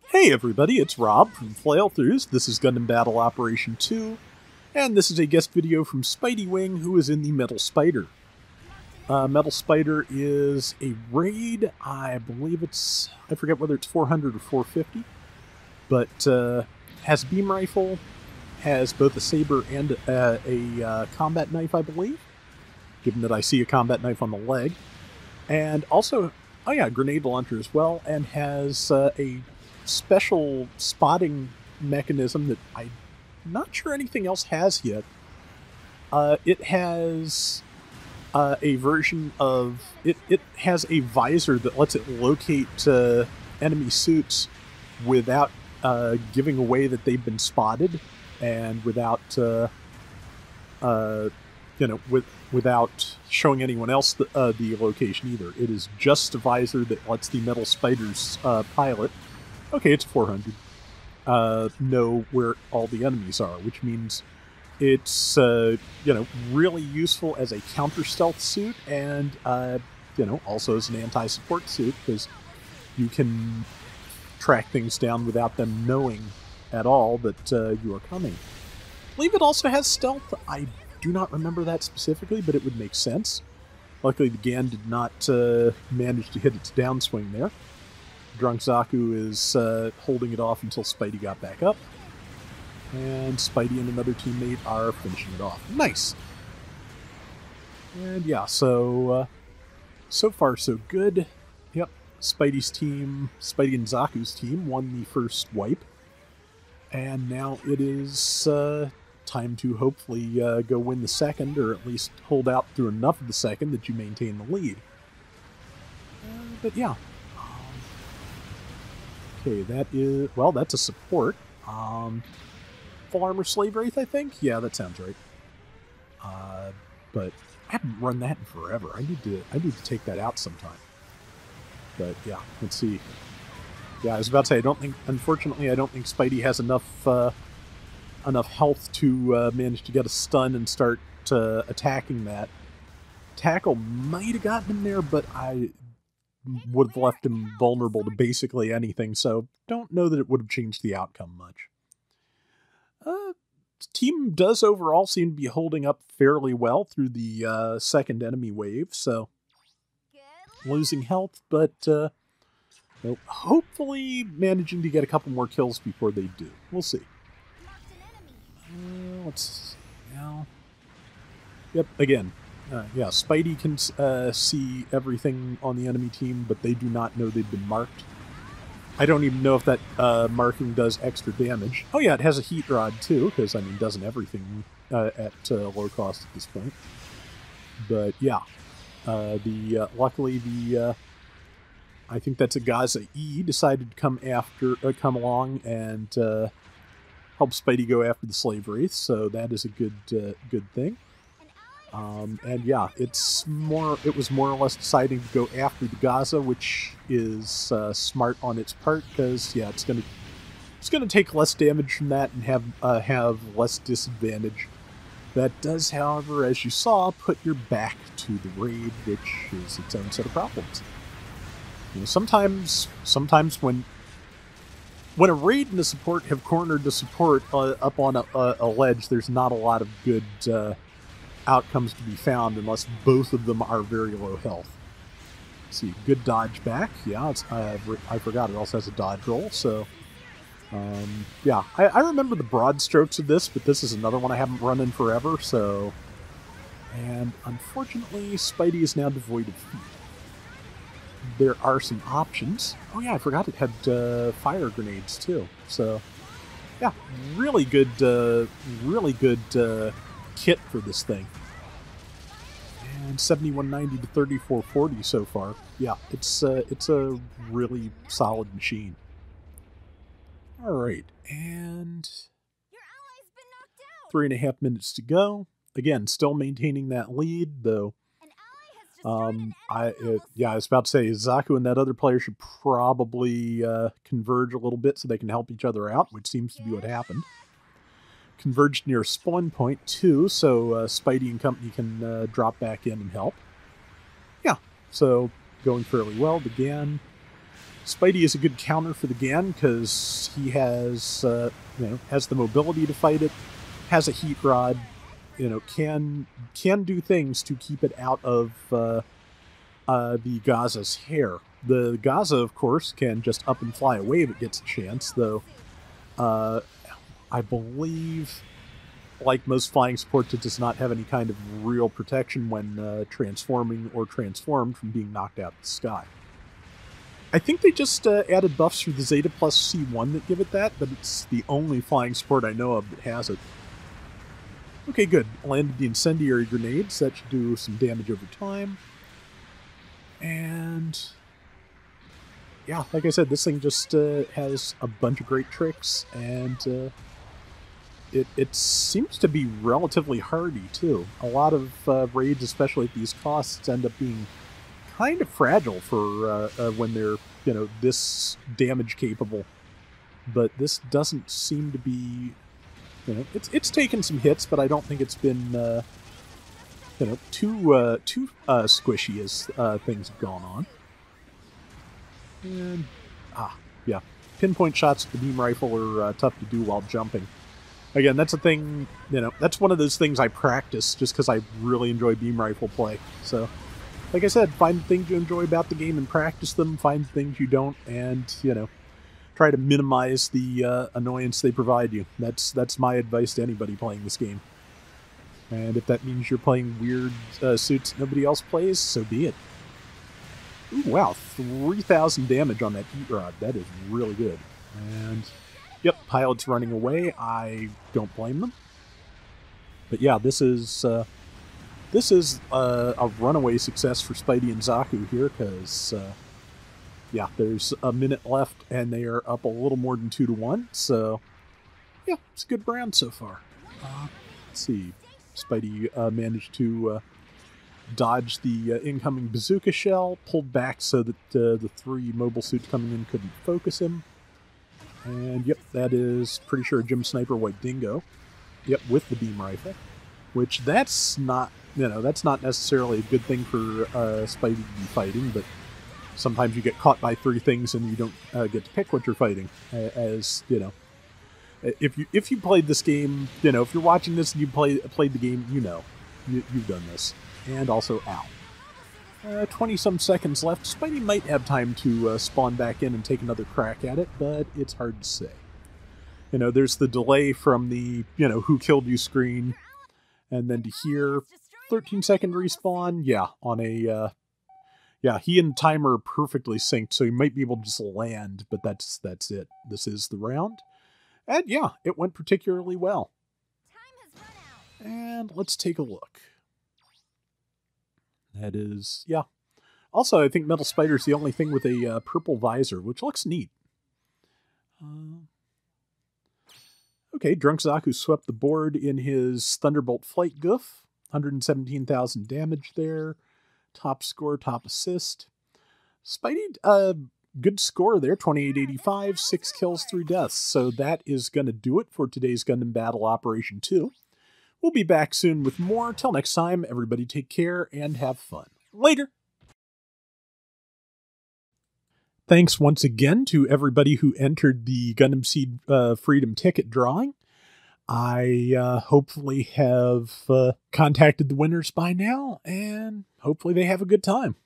Hey everybody, it's Rob from Flailthroughs. This is Gundam Battle Operation 2, and this is a guest video from Spidey Wing, who is in the Metal Spider. Metal Spider is a raid, I believe I forget whether it's 400 or 450, but has a beam rifle, has both a saber and a combat knife, I believe, given that I see a combat knife on the leg, and also, oh yeah, a grenade launcher as well, and has a special spotting mechanism that I'm not sure anything else has yet. It has a version of... It has a visor that lets it locate enemy suits without giving away that they've been spotted, and without without showing anyone else the location either. It is just a visor that lets the Metal Spider's pilot, okay, it's 400, know where all the enemies are, which means it's really useful as a counter stealth suit, and also as an anti-support suit, because you can track things down without them knowing at all that you are coming. I believe it also has stealth. I do not remember that specifically, but it would make sense. Luckily, the GAN did not manage to hit its downswing there. Drunk Zaku is holding it off until Spidey got back up. And Spidey and another teammate are finishing it off. Nice! And yeah, so far so good. Yep, Spidey's team, Spidey and Zaku's team, won the first wipe. And now it is time to hopefully go win the second, or at least hold out through enough of the second that you maintain the lead. But yeah. Okay, that is... well, that's a support. Full Armor Slave Wraith, I think? Yeah, that sounds right. But I haven't run that in forever. I need to take that out sometime. But yeah, let's see. Yeah, I was about to say, unfortunately, I don't think Spidey has enough health to manage to get a stun and start attacking that. Tackle might have gotten him there, but I would have left him vulnerable to basically anything, so don't know that it would have changed the outcome much. Team does overall seem to be holding up fairly well through the second enemy wave, so losing health, but hopefully managing to get a couple more kills before they do. We'll see. Let's now. Yep, again. Yeah, Spidey can see everything on the enemy team, but they do not know they've been marked. I don't even know if that marking does extra damage. Oh yeah, it has a heat rod too, because, I mean, doesn't everything at low cost at this point. But yeah, luckily I think that's a Gaza E decided to come along and help Spidey go after the Slave Wraith, so that is a good thing. And yeah, it was more or less deciding to go after the Gaza, which is smart on its part, because yeah, it's gonna take less damage from that and have less disadvantage. That does, however, as you saw, put your back to the raid, which is its own set of problems. You know, sometimes when a raid and a support have cornered the support up on a ledge, there's not a lot of good outcomes to be found unless both of them are very low health. Let's see, good dodge back. Yeah, I forgot it also has a dodge roll, so yeah, I remember the broad strokes of this, but this is another one I haven't run in forever, so... And unfortunately, Spidey is now devoid of feet. There are some options. Oh yeah, I forgot it had fire grenades too, so... Yeah, really good kit for this thing. And 7190 to 3440 so far. Yeah, it's a really solid machine. All right, and 3.5 minutes to go. Again, still maintaining that lead, though. I was about to say Zaku and that other player should probably converge a little bit so they can help each other out, which seems to be what happened. Converged near a spawn point too, so Spidey and company can drop back in and help. Yeah, so going fairly well. The GAN Spidey is a good counter for the Gan because he has, has the mobility to fight it, has a heat rod, can do things to keep it out of the Gaza's hair. The Gaza, of course, can just up and fly away if it gets a chance, though I believe, like most flying supports, it does not have any kind of real protection when transforming or transformed from being knocked out of the sky. I think they just added buffs for the Zeta Plus C1 that give it that, but it's the only flying support I know of that has it. Okay, good. Landed the incendiary grenades. That should do some damage over time. And yeah, like I said, this thing just has a bunch of great tricks, and it seems to be relatively hardy, too. A lot of raids, especially at these costs, end up being kind of fragile for when they're, this damage capable. But this doesn't seem to be, it's taken some hits, but I don't think it's been, too squishy as things have gone on. And, yeah. Pinpoint shots with the beam rifle are tough to do while jumping. Again, that's a thing, that's one of those things I practice just because I really enjoy beam rifle play. So, like I said, find the things you enjoy about the game and practice them, find the things you don't, and, try to minimize the annoyance they provide you. That's my advice to anybody playing this game. And if that means you're playing weird suits nobody else plays, so be it. Ooh, wow, 3,000 damage on that heat rod. That is really good. And yep, pilot's running away. I don't blame them. But yeah, this is a runaway success for Spidey and Zaku here, because yeah, there's a minute left and they are up a little more than 2-1. So yeah, it's a good round so far. Let's see, Spidey managed to dodge the incoming bazooka shell, pulled back so that the 3 mobile suits coming in couldn't focus him. And yep, that is pretty sure a Gem Sniper White Dingo. Yep, with the beam rifle. Which that's not, that's not necessarily a good thing for Spidey to be fighting, but sometimes you get caught by 3 things and you don't get to pick what you're fighting. As, if you played this game, if you're watching this and you played the game, you've done this. And also, ow. 20-some seconds left. Spidey might have time to spawn back in and take another crack at it, but it's hard to say. There's the delay from the, who killed you screen, and then to here, 13-second respawn, yeah, on a, yeah, he and timer are perfectly synced, so he might be able to just land, but that's it. This is the round. And yeah, it went particularly well. And let's take a look. That is, yeah. Also, I think Metal Spider's the only thing with a purple visor, which looks neat. Okay, Drunk Zaku swept the board in his Thunderbolt Flight Goof. 117,000 damage there. Top score, top assist. Spidey, good score there, 2885, 6 kills, 3 deaths. So that is going to do it for today's Gundam Battle Operation 2. We'll be back soon with more. Till next time, everybody take care and have fun. Later! Thanks once again to everybody who entered the Gundam Seed Freedom ticket drawing. I hopefully have contacted the winners by now, and hopefully they have a good time.